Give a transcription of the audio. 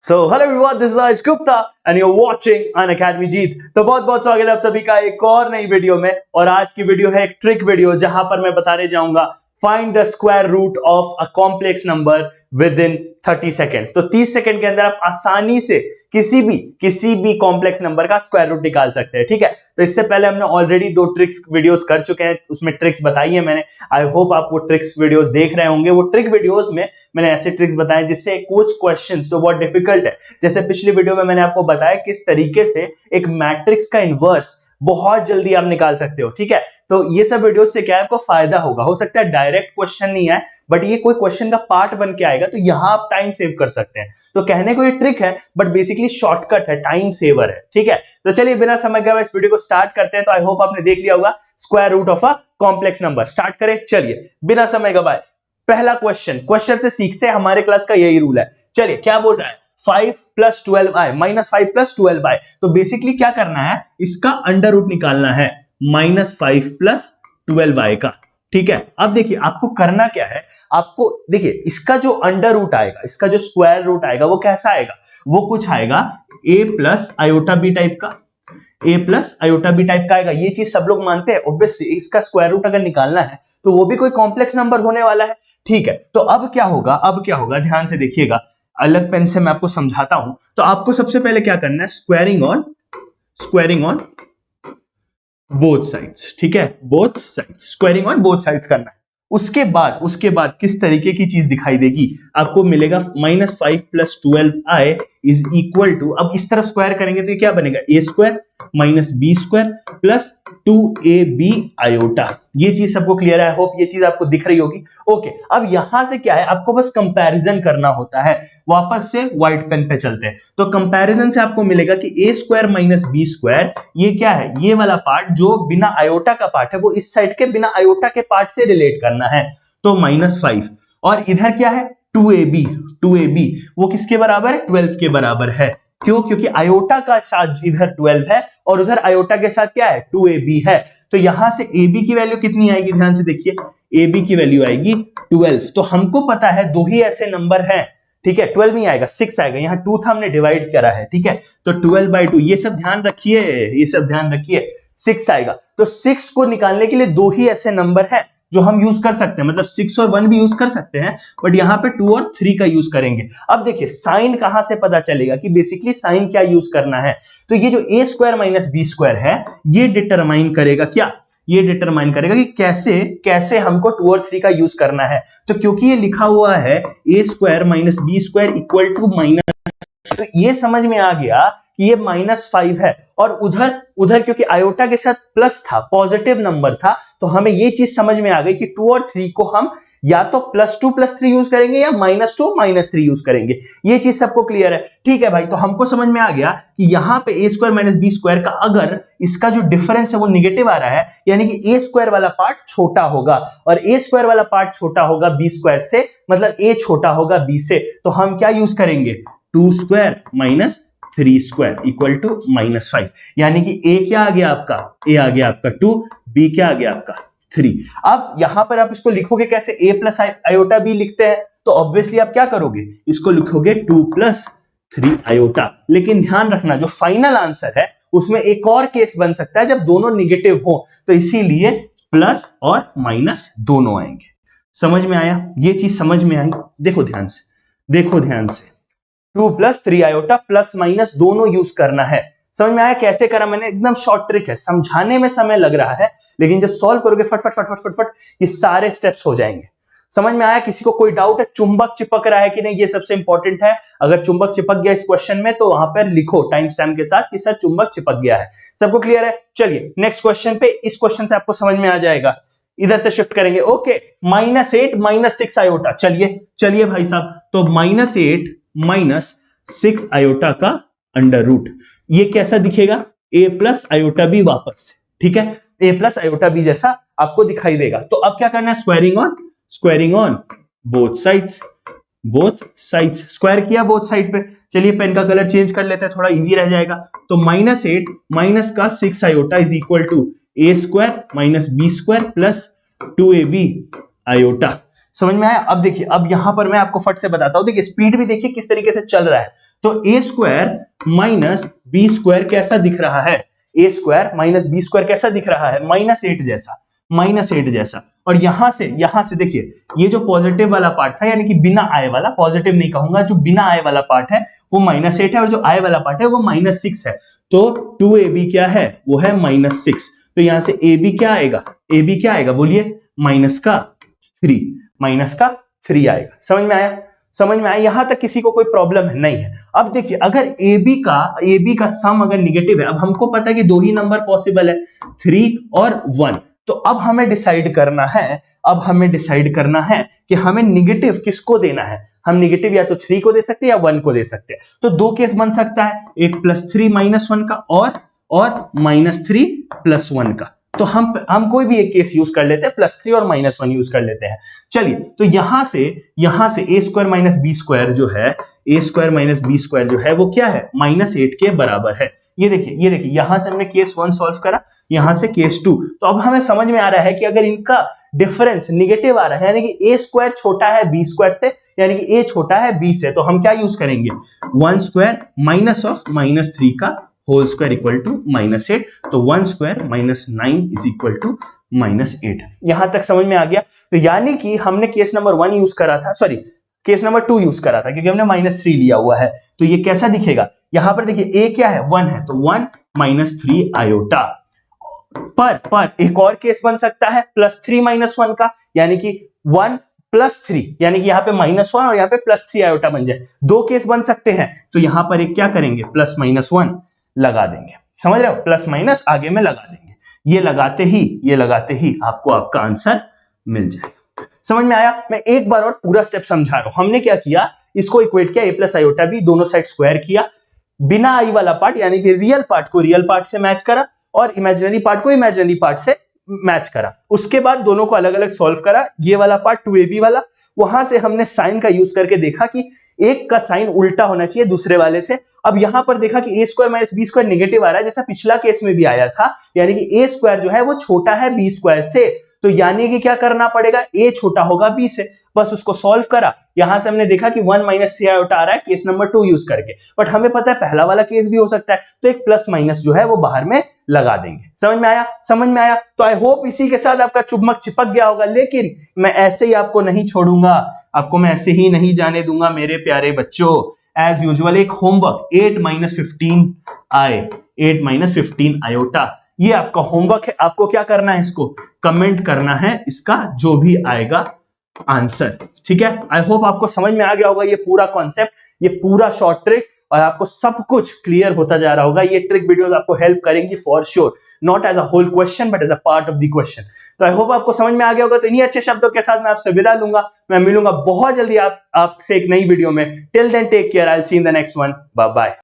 Hello everyone, this is Raj Gupta and you are watching Unacademy Jeet. तो बहुत बहुत स्वागत है आप सभी का एक और नई वीडियो में। और आज की वीडियो है एक ट्रिक वीडियो जहां पर मैं बताने जाऊंगा find the square root of a complex number within 30 seconds. तो 30 सेकंड के अंदर आप आसानी से किसी भी कॉम्प्लेक्स नंबर का स्क्वायर रूट निकाल सकते हैं। ठीक है, तो इससे पहले हमने ऑलरेडी 2 ट्रिक्स वीडियोस कर चुके हैं, उसमें ट्रिक्स बताई है मैंने। आई होप आप वो ट्रिक्स वीडियोस देख रहे होंगे। वो ट्रिक वीडियोस में मैंने ऐसे ट्रिक्स बताए जिससे कुछ क्वेश्चंस जो बहुत डिफिकल्ट है, जैसे पिछली वीडियो में मैंने आपको बताया किस तरीके से एक मैट्रिक्स का इनवर्स बहुत जल्दी आप निकाल सकते हो। ठीक है, तो ये सब वीडियोस से क्या है, आपको फायदा होगा। हो सकता है डायरेक्ट क्वेश्चन नहीं है, बट ये कोई क्वेश्चन का पार्ट बन के आएगा, तो यहां आप टाइम सेव कर सकते हैं। तो कहने को ये ट्रिक है, बट बेसिकली शॉर्टकट है, टाइम सेवर है। ठीक है, तो चलिए बिना समय गए इस वीडियो को स्टार्ट करते हैं। तो आई होप आपने देख लिया होगा square root of a complex number. Start करें, चलिए बिना समय गवाए। पहला क्वेश्चन से सीखते हैं, हमारे क्लास का यही रूल है। चलिए क्या बोल रहा है, 5 + 12i -5 + 12i। तो बेसिकली क्या करना है, इसका अंडर रूट निकालना है -5 + 12i का। ठीक है, अब देखिए आपको करना क्या है, आपको देखिए इसका जो अंडर रूट आएगा, इसका जो स्क्वायर रूट आएगा वो कैसा आएगा, वो कुछ आएगा a + iota टाइप का, a + iota टाइप का आएगा। ये चीज सब लोग मानते हैं ऑब्वियसली। इसका स्क्वायर रूट अगर निकालना है तो वो भी कोई कॉम्प्लेक्स नंबर होने वाला है। ठीक है, तो अब क्या होगा, ध्यान से देखिएगा, अलग पेन से मैं आपको समझाता हूं। तो आपको सबसे पहले क्या करना है, स्क्वायरिंग ऑन बोथ साइड्स। ठीक है, both sides, squaring on both sides करना है। उसके बाद किस तरीके की चीज दिखाई देगी, आपको मिलेगा -5 + 12i = अब इस तरफ स्क्वायर करेंगे तो ये क्या बनेगा, a² - b² + 2ab iota। ये चीज सबको क्लियर है, होप ये चीज आपको दिख रही होगी। ओके, अब यहां से क्या है, आपको बस कंपैरिजन करना होता है। वापस से व्हाइट पेन पे चलते हैं। तो कंपैरिजन से आपको मिलेगा कि a² - b², ये क्या है, ये वाला पार्ट जो बिना आयोटा का पार्ट है, वो इस साइड के बिना आयोटा के पार्ट से रिलेट करना है। तो -5, और इधर क्या है 2ab वो किसके बराबर है, 12 के बराबर है। क्यों, क्योंकि आयोटा का साथ इधर 12 है और उधर आयोटा के साथ क्या है, 2ab है। तो यहां से ab की वैल्यू कितनी आएगी, ध्यान से देखिए, ab की वैल्यू आएगी 12। तो हमको पता है 2 ही ऐसे नंबर हैं। ठीक है, 12 नहीं आएगा, 6 आएगा। यहाँ 2 था, हमने डिवाइड करा है। ठीक है, तो 12/2, ये सब ध्यान रखिए, 6 आएगा। तो 6 को निकालने के लिए 2 ही ऐसे नंबर हैं जो हम यूज कर सकते हैं, मतलब 6 और 1 भी यूज कर सकते हैं, बट यहां पे 2 और 3 का यूज करेंगे। अब देखिए साइन कहां से पता चलेगा कि बेसिकली साइन क्या यूज करना है। तो ये जो a² - b² है, ये डिटरमाइन करेगा क्या, ये डिटरमाइन करेगा कि कैसे हमको 2 और 3 का यूज करना है। तो क्योंकि ये लिखा हुआ है a² - b² = तो ये समझ में आ गया कि ये -5 है, और उधर क्योंकि आयोटा के साथ प्लस था, पॉजिटिव नंबर था, तो हमें ये चीज समझ में आ गई कि 2 और 3 को हम या तो +2 + 3 यूज करेंगे या -2 - 3 यूज करेंगे। ये चीज सबको क्लियर है। ठीक है भाई, तो हमको समझ में आ गया कि यहां पे a² - b² का अगर इसका जो डिफरेंस है वो निगेटिव आ रहा है, यानी कि a² वाला पार्ट छोटा होगा, और a² वाला पार्ट छोटा होगा b² से, मतलब a छोटा होगा b से। तो हम क्या यूज करेंगे, 2² - 3² = -5। यानी कि a क्या आ गया आपका, a आ गया आपका 2, b क्या आ गया आपका 3। अब यहां पर आप इसको लिखोगे कैसे, a + iota b लिखते हैं, तो ऑब्वियसली आप क्या करोगे, इसको लिखोगे 2 + 3 iota। लेकिन ध्यान रखना, जो फाइनल आंसर है उसमें एक और केस बन सकता है जब दोनों निगेटिव हो, तो इसीलिए प्लस और माइनस दोनों आएंगे। समझ में आया, ये चीज समझ में आई, देखो ध्यान से 2 + 3 iota +- दोनों यूज करना है। समझ में आया कैसे करा मैंने, एकदम शॉर्ट ट्रिक है, समझाने में समय लग रहा है, लेकिन जब सॉल्व करोगे फट ये सारे स्टेप्स हो जाएंगे। समझ में आया, किसी को कोई डाउट है, चुंबक चिपक रहा है कि नहीं, ये सबसे इंपॉर्टेंट है। अगर चुंबक चिपक गया इस क्वेश्चन में तो वहां पर लिखो टाइम स्टैम्प के साथ कि सर चुंबक चिपक गया है। सबको क्लियर है, चलिए नेक्स्ट क्वेश्चन पे। इस क्वेश्चन से आपको समझ में आ जाएगा, इधर से शिफ्ट करेंगे। Okay, -8 - 6 iota। चलिए भाई साहब, तो -8 - 6 iota का अंडर रूट, ये कैसा दिखेगा, a + iota b वापस से। ठीक है, a + iota b जैसा आपको दिखाई देगा। तो अब क्या करना है, squaring on both sides, square किया बोथ साइड पे। चलिए पेन का कलर चेंज कर लेते हैं, थोड़ा इजी रह जाएगा। तो -8 - 6 iota = a² - b² + 2ab iota। समझ में आया। अब देखिए, अब यहां पर मैं आपको फट से बताता हूं, देखिए स्पीड भी देखिए किस तरीके से चल रहा है। तो ए स्क्वायर माइनस बी स्क्वायर कैसा दिख रहा है? ए स्क्वायर माइनस बी स्क्वायर कैसा दिख रहा है? -8 जैसा, -8 जैसा। और यहां से देखिए, ये जो पॉजिटिव वाला पार्ट था, यानी कि बिना आए वाला, पॉजिटिव नहीं कहूंगा, जो बिना आए वाला पार्ट है वो -8 है और जो आए वाला पार्ट है वो -6 है। तो 2ab क्या है? वो है -6। तो यहां से ab क्या आएगा? ab क्या आएगा बोलिए? -3 आएगा। समझ में आया? समझ में आया? यहां तक किसी को कोई प्रॉब्लम नहीं है। अब देखिए, अगर AB का सम अगर निगेटिव है, अब हमको पता है कि दो ही नंबर पॉसिबल है, 3 और 1। तो अब हमें डिसाइड करना है कि हमें निगेटिव किसको देना है। हम निगेटिव या तो 3 को दे सकते हैं या 1 को दे सकते हैं। तो दो केस बन सकता है, एक +3 -1 का और -3 +1 का। तो हम कोई भी एक केस यूज कर लेते हैं, +3 और -1 यूज कर लेते हैं। चलिए, तो यहां से a square minus b square जो है, जो है वो क्या है? -8 के बराबर है। ये देखिए यहां से हमने केस 1 सॉल्व करा, यहां से केस 2। तो अब हमें समझ में आ रहा है कि अगर इनका डिफरेंस निगेटिव आ रहा है, यानी कि a स्क्वायर छोटा है b स्क्वायर से, यानी कि a छोटा है b से, तो हम क्या यूज करेंगे? 1 स्क्वायर माइनस ऑफ -3 का होल स्क्वायर इक्वल टू -8। तो 1 स्क्वायर -9 इज इक्वल टू -8। यहां तक समझ में आ गया? तो यानी कि हमने केस नंबर 1 यूज करा था, सॉरी केस नंबर 2 यूज करा था, क्योंकि हमने -3 लिया हुआ है। तो ये कैसा दिखेगा? यहां पर देखिए a क्या है? 1 है, तो 1 -3 आयोटा। पर एक और केस बन सकता है +3 -1 का, यानी कि 1 +3, यानी कि यहाँ पे -1 और यहाँ पे +3 आयोटा बन जाए। दो केस बन सकते हैं, तो यहां पर एक क्या करेंगे? +-1 लगा देंगे। समझ रहे हो? प्लस आगे में लगा देंगे। ये लगाते ही आपको आपका आंसर मिल जाएगा। समझ में आया? मैं एक बार और पूरा स्टेप समझा रहा हूं। हमने क्या किया? इसको इक्वेट किया, a + आयोटा b, दोनों साइड स्क्वायर किया, बिना आई वाला पार्ट यानी कि रियल पार्ट को रियल पार्ट से मैच करा और इमेजिनरी पार्ट को इमेजिनरी पार्ट से मैच करा। उसके बाद दोनों को अलग अलग सॉल्व करा। ये वाला पार्ट 2ab वाला, वहां से हमने साइन का यूज करके देखा कि एक का साइन उल्टा होना चाहिए दूसरे वाले से। अब यहां पर देखा कि a square minus b square negative आ रहा है, जैसा पिछला केस में भी आया था, यानी कि a स्क्वायर जो है वो छोटा है b स्क्वायर से। तो यानी कि क्या करना पड़ेगा? a छोटा होगा b से, बस उसको सॉल्व करा। यहां से हमने देखा कि 1 -3 आयोटा आ रहा है केस नंबर 2 यूज करके, बट हमें पता है पहला वाला केस भी हो सकता है, तो एक +- जो है वो बाहर में लगा देंगे। समझ में आया? समझ में आया? तो आई होप इसी के साथ आपका चुम्बक चिपक गया होगा। लेकिन मैं ऐसे ही आपको नहीं छोड़ूंगा, आपको मैं ऐसे ही नहीं जाने दूंगा मेरे प्यारे बच्चों। एज यूजुअल एक होमवर्क 8 - 15 आयोटा, ये आपका होमवर्क है। आपको क्या करना है? इसको कमेंट करना है, इसका जो भी आएगा आंसर। ठीक है? आई होप आपको समझ में आ गया होगा ये पूरा कॉन्सेप्ट, ये पूरा शॉर्ट ट्रिक, और आपको सब कुछ क्लियर होता जा रहा होगा। ये ट्रिक वीडियोस आपको हेल्प करेंगी for sure, not as a whole question but as a part of the question. तो आई होप आपको समझ में आ गया होगा। तो इन्हीं अच्छे शब्दों के साथ मैं आपसे विदा लूंगा। मैं मिलूंगा बहुत जल्दी आपसे एक नई वीडियो में। Till then take care, I will see in the next one. Bye bye.